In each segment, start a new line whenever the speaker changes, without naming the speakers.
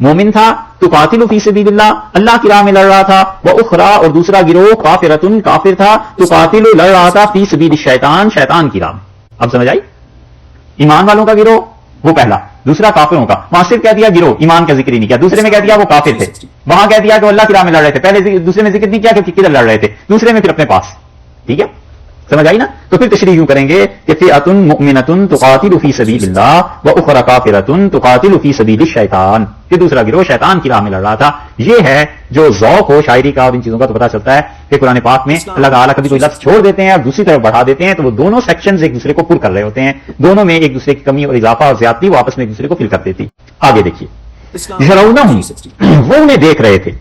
مومن تھا تقاتل فی سبیللہ اللہ کی راہ میں لڑ رہا تھا، وہ اخرى اور دوسرا گروہ کافرتن کافر تھا تقاتل لڑ رہا تھا فی سبیل الشیطان شیطان کی راہ میں. اب سمجھ آئی؟ ایمان والوں کا گروہ وہ پہلا، دوسرا کافروں کا. وہاں صرف کہہ دیا گروہ، ایمان کا ذکر ہی نہیں کیا. دوسرے میں کہہ دیا وہ کافر تھے، وہاں کہہ دیا کہ اللہ کی راہ میں لڑ رہے تھے. پہلے دوسرے میں ذکر نہیں کیا کہ کدھر لڑ رہے تھے، دوسرے میں پھر اپنے پاس. ٹھیک ہے، سمجھ آئی نا؟ تو پھر تشریح یوں کریں گے کہ فئۃ مؤمنۃ تقاتل فی سبیل اللہ واخری کافرۃ تقاتل فی سبیل الشیطان. کہ دوسرا گروہ شیطان کی راہ میں لڑ رہا تھا. یہ ہے جو ذوق ہو شاعری کا اور ان چیزوں کا تو پتہ چلتا ہے کہ قرآن پاک میں اللہ تعالیٰ کبھی کوئی لفظ چھوڑ دیتے ہیں اور دوسری طرف بڑھا دیتے ہیں تو وہ دونوں سیکشنز ایک دوسرے کو پر کر رہے ہوتے ہیں، دونوں میں ایک دوسرے کی کمی اور اضافہ اور زیادتی وہ آپس میں ایک دوسرے کو فل کر دیتی. آگے دیکھیے، یرونہم وہ انہیں دیکھ رہے تھے.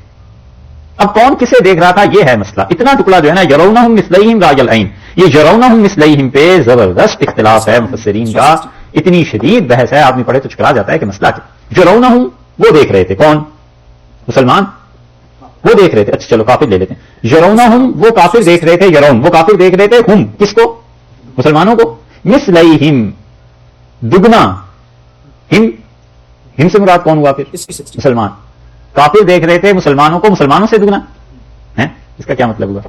اب کون کسے دیکھ رہا تھا یہ ہے مسئلہ. اتنا ٹکڑا جو ہے نا یرونہم مثلیہم رأی العین، یہ یرونہم مثلیہم پہ زبردست اختلاف ہے مفسرین کا، اتنی شدید بحث ہے، آدمی پڑھے تو چکرا جاتا ہے کہ مسئلہ کیا. یرونہم وہ دیکھ رہے تھے، کون؟ مسلمان وہ دیکھ رہے تھے. اچھا چلو کافر لے لیتے ہیں. یرونہم وہ کافر دیکھ رہے تھے، یرون وہ کافر دیکھ رہے تھے، ہم کس کو؟ مسلمانوں کو. مثلیہم دگنا، ہم سے مراد کون ہوا پھر؟ مسلمان. کافر دیکھ رہے تھے مسلمانوں کو مسلمانوں سے دگنا ہے. اس کا کیا مطلب ہوا؟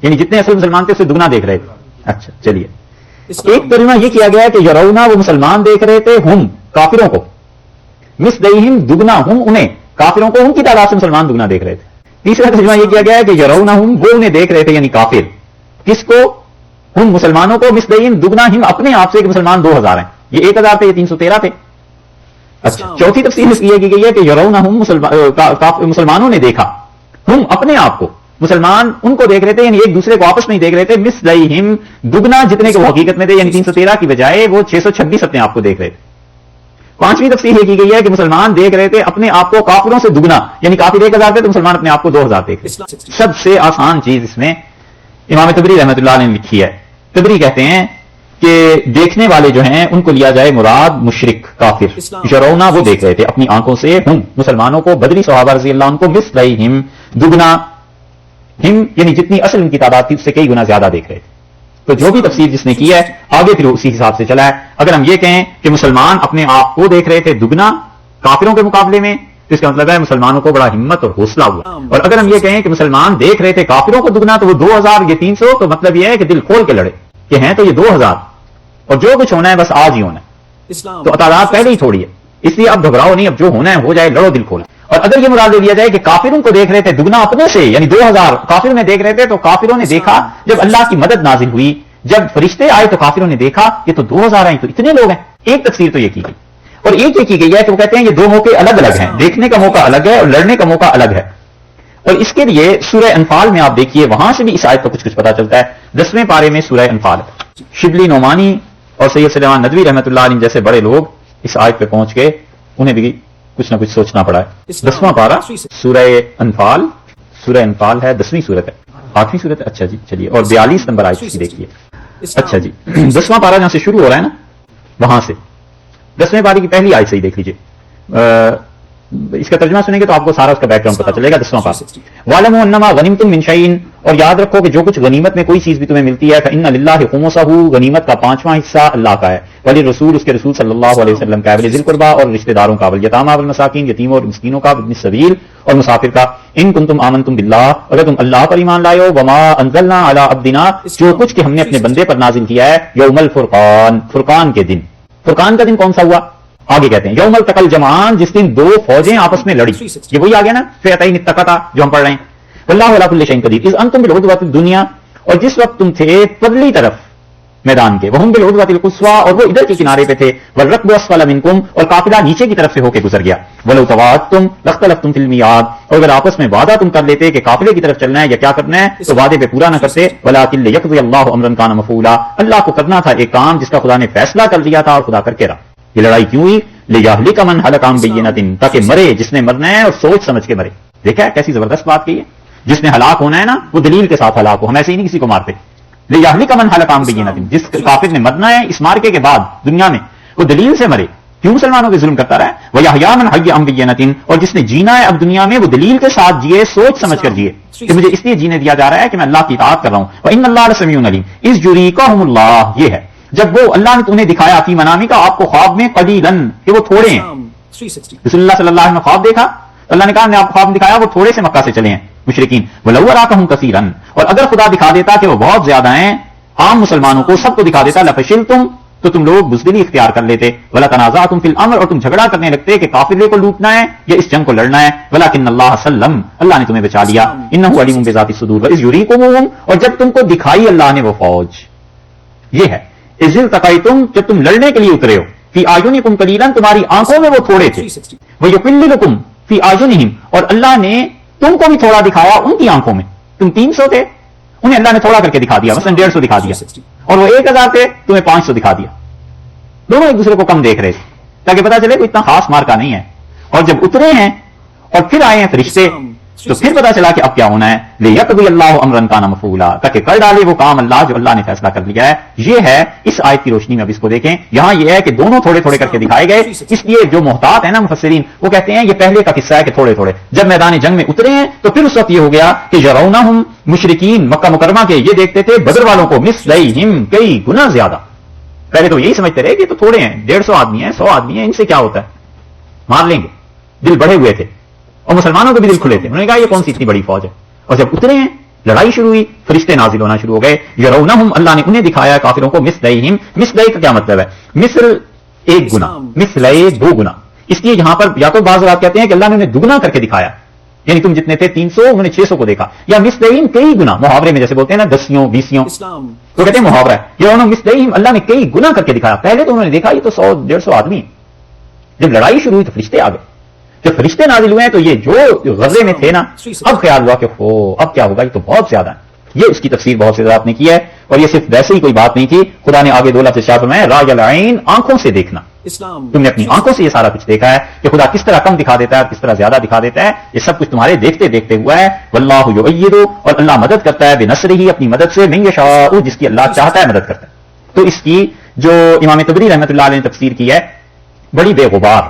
یعنی جتنے اصل مسلمان تھے اسے دگنا دیکھ رہے تھے. اچھا چلیے، ایک ترجمہ یہ کیا گیا ہے کہ یرونا وہ مسلمان دیکھ رہے تھے، ہم کافروں کو، مثلیہم دگنا ہم انہیں، کافروں کو ان کی تعداد سے مسلمان دگنا دیکھ رہے تھے. تیسرا ترجمہ یہ کیا گیا ہے کہ یرونہم وہ انہیں دیکھ رہے تھے، یعنی کافر کس کو؟ ہم مسلمانوں کو، مثلیہم دگنا ہم اپنے آپ سے کہ مسلمان 2000 ہیں، یہ 1000 تھے، یہ 313 تھے. اچھا چوتھی تفسیر اس لیے کی گئی ہے کہ یرونہم مسلمانوں نے دیکھا، ہم اپنے آپ کو، مسلمان ان کو دیکھ رہے تھے، یعنی ایک دوسرے کو آپس میں ہی دیکھ رہے تھے، مثلیہم دگنا جتنے کے وہ حقیقت میں تھے، یعنی 313 کی بجائے وہ 626 اپنے آپ کو دیکھ رہے تھے. پانچویں تفسیر یہ کی گئی ہے کہ مسلمان دیکھ رہے تھے اپنے آپ کو کافروں سے دگنا، یعنی کافر 1000 تھے تو مسلمان اپنے آپ کو 2000 دیکھ رہے. سب سے آسان چیز اس میں امام طبری رحمۃ اللہ علیہ نے لکھی ہے. طبری کہتے ہیں کہ دیکھنے والے جو ہیں ان کو لیا جائے مراد مشرک کافر. یرونا وہ دیکھ رہے تھے اپنی آنکھوں سے، ہم مسلمانوں کو، بدری صحابہ رضی اللہ عنہ کو، مثلیہم دگنا، ہم یعنی جتنی اصل ان کی تعداد تھی اس سے کئی گنا زیادہ دیکھ رہے تھے. تو جو بھی تفسیر جس نے کی ہے آگے پھر اسی حساب سے چلا ہے. اگر ہم یہ کہیں کہ مسلمان اپنے آپ کو دیکھ رہے تھے دگنا کافروں کے مقابلے میں تو اس کا مطلب ہے مسلمانوں کو بڑا ہمت اور حوصلہ ہوا. اور اگر ہم یہ کہیں کہ مسلمان دیکھ رہے تھے کافروں کو دگنا تو وہ 2000 یہ 300، تو مطلب یہ ہے کہ دل کھول کے لڑے کہ ہیں تو یہ 2000 اور جو کچھ ہونا ہے بس آج ہی ہونا ہے. تو تعداد پہلے ہی تھوڑی ہے، اس لیے اب گھبراؤ نہیں، اب جو ہونا ہے ہو جائے، لڑو دل کھول. اور اگر یہ مراد لے لیا جائے کہ کافروں کو دیکھ رہے تھے دگنا اپنے سے، یعنی 2000 کافر میں دیکھ رہے تھے، تو کافروں نے دیکھا جب اللہ کی مدد نازل ہوئی، جب فرشتے آئے تو کافروں نے دیکھا یہ تو 2000 ہیں، تو اتنے لوگ ہیں. ایک تفسیر تو یہ کی گئی. اور ایک یہ کی گئی ہے کہ وہ کہتے ہیں یہ دو موقع الگ الگ ہیں، دیکھنے کا موقع الگ ہے اور لڑنے کا موقع الگ ہے. اور اس کے لیے سورہ انفال میں آپ دیکھیے، وہاں سے بھی اس آیت کا کچھ پتا چلتا ہے. 10ویں پارے میں سورہ انفال، شبلی نعمانی اور سید سلیمان ندوی رحمۃ اللہ علیہ جیسے بڑے لوگ اس آیت پہ پہنچ کے انہیں بھی کچھ نہ کچھ سوچنا پڑا ہے. 10واں پارہ سورہ انفال، سورہ انفال ہے 10ویں سورت ہے، 8ویں سورت ہے. اچھا جی چلیے، اور 42 نمبر آیت کی دیکھیے. اچھا جی 10واں پارہ جہاں سے شروع ہو رہا ہے نا، وہاں سے 10ویں پارے کی پہلی آیت سے ہی دیکھ لیجیے. اس کا ترجمہ سنیں گے تو آپ کو سارا اس کا بیک گراؤنڈ پتا چلے گا. 10واں پارہ، وَاعْلَمُوا أَنَّمَا غَنِمْتُم مِّن شَيْءٍ، اور یاد رکھو کہ جو کچھ غنیمت میں کوئی چیز بھی تمہیں ملتی ہے، فَإِنَّ لِلَّهِ خُمُسَهُ، غنیمت کا 5واں حصہ اللہ کا ہے، وَلِلرَّسُولِ، اس کے رسول صلی اللہ علیہ وسلم کا ہے، وَلِذِي الْقُرْبَىٰ، اور رشتہ داروں کا، وَالْيَتَامَىٰ وَالْمَسَاكِينِ، یتیموں اور مسکینوں کا، وَابْنِ السَّبِيلِ اور مسافر کا، إِن كُنتُمْ آمَنتُم بِاللَّهِ، اگر تم اللہ پر ایمان لائے ہو، وَمَا أَنزَلْنَا عَلَىٰ عَبْدِنَا، جو کچھ کہ ہم نے اپنے بندے پر نازل کیا ہے، یوم الفرقان، فرقان کے دن. فرقان کا دن کون سا ہوا؟ آگے کہتے ہیں یوم التقى الجمعان، جس دن دو فوجیں آپس میں لڑی. یہ وہی آ گیا نا فئتین التقطا جو ہم پڑھ رہے ہیں. واللہ علی کل شیء قدیر، اذ انتم بالعدوۃ الدنیا، اور جس وقت تم تھے پرلی طرف میدان کے، وہم بالعدوۃ القصویٰ، اور وہ ادھر کے کنارے پہ تھے، والرکب اسفل منکم، اور قافلہ نیچے کی طرف سے ہو کے گزر گیا. ولو تواعدتم لاختلفتم فی المیعاد، اور اگر آپس میں وعدہ تم کر لیتے کہ قافلے کی طرف چلنا ہے یا کیا کرنا ہے تو وعدے پہ پورا نہ کرتے. ولکن لیقضی اللہ امرا کان مفعولا، اللہ کو کرنا تھا ایک کام جس کا خدا نے فیصلہ کر دیا تھا اور خدا کر کے رہا. یہ لڑائی کیوں ہوئی؟ لیہلک من ہلک عن بینۃ، تاکہ مرے جس نے مرنا ہے اور سوچ سمجھ کے مرے. دیکھا ہے کیسی زبردست بات کی ہے، جس نے ہلاک ہونا ہے نا وہ دلیل کے ساتھ ہلاک ہو، ہم ایسے ہی نہیں کسی کو مارتے. لیہلک من ہلک عن بینۃ، جس کافر نے مرنا ہے اس مارکے کے بعد دنیا میں وہ دلیل سے مرے، کیوں مسلمانوں پہ ظلم کرتا رہا ہے. ویحیی من حی عن بینۃ، اور جس نے جینا ہے اب دنیا میں وہ دلیل کے ساتھ جیے، سوچ سمجھ کر جیے کہ مجھے اس لیے جینے دیا جا رہا ہے کہ میں اللہ کی اطاعت کر رہا ہوں. وان اللہ لسمیع علیم، اذ یریکہم اللہ، یہ ہے جب وہ اللہ نے تمہیں دکھایا فی منامک، آپ کو خواب میں، قلیلاً کہ وہ تھوڑے ہیں، رسول اللہ صلی اللہ علیہ وسلم نے خواب دیکھا، اللہ نے کہا میں آپ کو خواب دکھایا وہ تھوڑے سے مکہ سے چلے ہیں مشرکین، وَلَوْ أَرَاكَهُمْ كَثِيرًا، اور اگر خدا دکھا دیتا کہ وہ بہت زیادہ ہیں عام مسلمانوں کو سب کو دکھا دیتا لَفَشِلْتُمْ، تو تم لوگ بزدلی اختیار کر لیتے، وَلَتَنَازَعْتُمْ فِي الْأَمْرِ، اور تم جھگڑا کرنے لگتے کہ کافرے کو لوٹنا ہے یا اس جنگ کو لڑنا ہے، وَلَكِنَّ اللَّهَ سَلَّمَ، اللہ نے تمہیں بچا لیا، إِنَّهُ عَلِيمٌ بِذَاتِ الصُّدُورِ وَإِذْ يُرِيكُمُوهُمْ، اور جب تم کو دکھائی اللہ نے وہ فوج، یہ ہے إِذِ الْتَقَيْتُمْ، جب تم لڑنے کے لیے اترے ہو، فِي أَعْيُنِكُمْ قَلِيلًا، تمہاری آنکھوں میں وہ تھوڑے تھے، وَيُقِلِّلُكُمْ فِي أَعْيُنِهِمْ، اور اللہ نے تم کو بھی تھوڑا دکھایا ان کی آنکھوں میں، تم 300 تھے انہیں اللہ نے تھوڑا کر کے دکھا دیا، مثلا 150 دکھا دیا، اور وہ 1000 تھے تمہیں 500 دکھا دیا، دونوں ایک دوسرے کو کم دیکھ رہے تھے تاکہ پتا چلے کوئی اتنا خاص مارکا نہیں ہے، اور جب اترے ہیں اور پھر آئے ہیں فرشتے تو پھر پتا چلا کہ اب کیا ہونا ہے، لِيَقْضِيَ اللَّهُ أَمْرًا كَانَ مَفْعُولًا، تاکہ کر ڈالے وہ کام اللہ جو اللہ نے فیصلہ کر لیا ہے۔ یہ ہے اس آیت کی روشنی میں اب اس کو دیکھیں، یہاں یہ ہے کہ دونوں تھوڑے تھوڑے کر کے دکھائے گئے، اس لیے جو محتاط ہیں نا مفسرین وہ کہتے ہیں یہ پہلے کا قصہ ہے کہ تھوڑے تھوڑے، جب میدان جنگ میں اترے ہیں تو پھر اس وقت یہ ہو گیا کہ یرونہم، مشرکین مکہ مکرمہ کے یہ دیکھتے تھے بدر والوں کو مثلیہم، کئی گنا زیادہ، پہلے تو یہی سمجھتے رہے کہ تو تھوڑے ہیں، 150 آدمی ہیں، 100 آدمی ہیں، ان سے کیا ہوتا ہے، مار لیں گے، دل بڑھے ہوئے تھے اور مسلمانوں کے بھی دل کھلے تھے، انہوں نے کہا یہ کون سی اتنی بڑی فوج ہے، اور جب اترے ہیں لڑائی شروع ہوئی، فرشتے نازل ہونا شروع ہو گئے، یرونہم، اللہ نے انہیں دکھایا کافروں کو مثلیہم، مثلی کا کیا مطلب ہے، مثل ایک گنا، مثلی 2 گنا، اس لیے یہاں پر یا تو بعض رات کہتے ہیں کہ اللہ نے انہیں دگنا کر کے دکھایا، یعنی تم جتنے تھے 300 انہوں نے 600 کو دیکھا، یا مثلیہم کئی گنا، محاورے میں جیسے بولتے ہیں نا 10 20 تو کہتے ہیں محاورہ ہے، یرونہم مثلیہم، اللہ نے کئی گنا کر کے دکھایا، پہلے تو انہوں نے دیکھا یہ تو 100 150 آدمی، جب لڑائی شروع ہوئی تو فرشتے آ گئے، جب فرشتے نازل ہوئے ہیں تو یہ جو غزے میں تھے نا اب خیال ہوا کہ اب کیا ہوگا، یہ تو بہت زیادہ ہے، یہ اس کی تفسیر بہت سے آپ نے کی ہے، اور یہ صرف ویسے ہی کوئی بات نہیں تھی، خدا نے آگے 2 لفظ ارشاد فرمایا رائے العین، آنکھوں سے دیکھنا، تم نے اپنی آنکھوں سے یہ سارا کچھ دیکھا ہے کہ خدا کس طرح کم دکھا دیتا ہے کس طرح زیادہ دکھا دیتا ہے، یہ سب کچھ تمہارے دیکھتے دیکھتے ہوا ہے، واللہ یؤید، اور اللہ مدد کرتا ہے بنصرہ، اپنی مدد سے، من یشاء، جس کی اللہ چاہتا ہے مدد کرتا ہے۔ تو اس کی جو امام طبری رحمۃ اللہ علیہ نے تفسیر کی ہے بڑی بے غبار،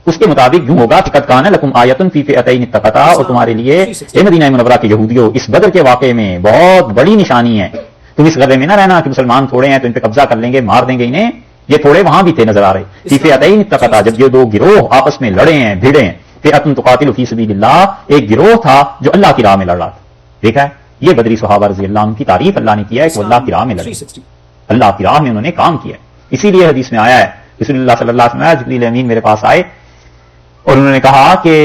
اس کے مطابق یوں ہوگا کہ قد کان لکم آیۃ فی فئتین التقطا، اور تمہارے لیے اے مدینہ منورہ کے یہودیوں اس بدر کے واقعے میں بہت بڑی نشانی ہے، تم اس غرے میں نہ رہنا کہ مسلمان تھوڑے ہیں تو ان پہ قبضہ کر لیں گے، مار دیں گے انہیں، یہ تھوڑے وہاں بھی تھے نظر آ رہے، فی فئتین التقطا، جب یہ 2 گروہ آپس میں لڑے ہیں بھیڑے ہیں، فئۃ تقاتل فی سبیل اللہ، ایک گروہ تھا جو اللہ کی راہ میں لڑ رہا تھا، دیکھا ہے یہ بدری صحابہ رضی اللہ عنہ کی تعریف اللہ نے کیا ہے کہ وہ اللہ کی راہ میں لڑے، اللہ کی راہ میں انہوں نے کام کیا، اسی لیے حدیث میں آیا ہے رسول اللہ صلی اللہ علیہ وسلم جبریل امین میرے پاس آئے اور انہوں نے کہا کہ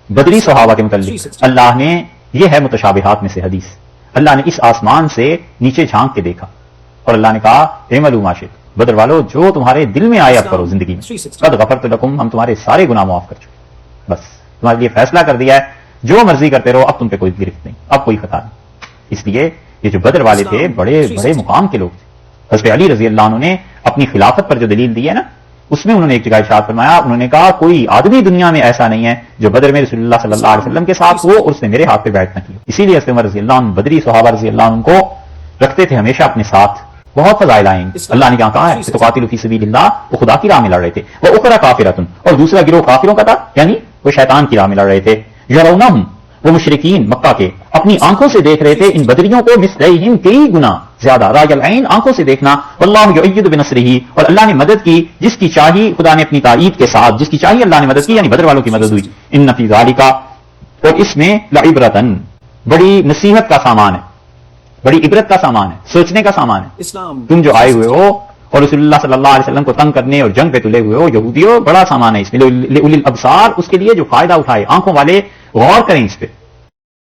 بدری صحابہ کے متعلق اللہ نے، یہ ہے متشابہات میں سے حدیث، اللہ نے اس آسمان سے نیچے جھانک کے دیکھا اور اللہ نے کہا اعملوا ما شئتم، بدر والو جو تمہارے دل میں آیا اب کرو زندگی میں، قد غفرت لکم، ہم تمہارے سارے گناہ معاف کر چکے، بس تمہارے لیے فیصلہ کر دیا ہے، جو مرضی کرتے رہو، اب تم پہ کوئی گرفت نہیں، اب کوئی خطا نہیں۔ اس لیے یہ جو بدر والے تھے بڑے بڑے مقام کے لوگ تھے، حضرت علی رضی اللہ عنہ نے اپنی خلافت پر جو دلیل دی ہے نا اس میں انہوں نے ایک جگہ ارشاد فرمایا، انہوں نے کہا کوئی آدمی دنیا میں ایسا نہیں ہے جو بدر میں رسول اللہ صلی اللہ علیہ وسلم کے ساتھ ہو اور اس نے میرے ہاتھ پہ بیٹھ نہ کی، اسی لیے حضرت عمر رضی اللہ عنہ بدری صحابہ رضی اللہ عنہ کو رکھتے تھے ہمیشہ اپنے ساتھ، بہت فضائل آئیں گے، اللہ نے کہا ہے کہ تقاتلوا فی سبیل اللہ، وہ خدا کی راہ میں لڑ رہے تھے، وہ اخری کافرۃ، اور دوسرا گروہ کافروں کا تھا، یعنی وہ شیطان کی راہ میں لڑ رہے تھے، یرونہم، وہ مشرکین مکہ کے اپنی آنکھوں سے دیکھ رہے تھے ان بدریوں کو، مثلیہم کئی گنا زیادہ، رائے العین آنکھوں سے دیکھنا، واللہ یؤید بنصرہ، اور اللہ نے مدد کی جس کی چاہی، خدا نے اپنی تائید کے ساتھ جس کی چاہی اللہ نے مدد کی، یعنی بدر والوں کی مدد ہوئی، ان فی ذالک، اور اس میں لعبرۃ، بڑی نصیحت کا سامان ہے، بڑی عبرت کا سامان ہے، سوچنے کا سامان ہے، تم جو آئے ہوئے ہو اور رسول اللہ صلی اللہ علیہ وسلم کو تنگ کرنے اور جنگ پہ تلے ہوئے ہو یہودیوں، بڑا سامان ہے اس میں، لأولی الابصار، اس کے لیے جو فائدہ اٹھائے، آنکھوں والے غور کریں اس پہ،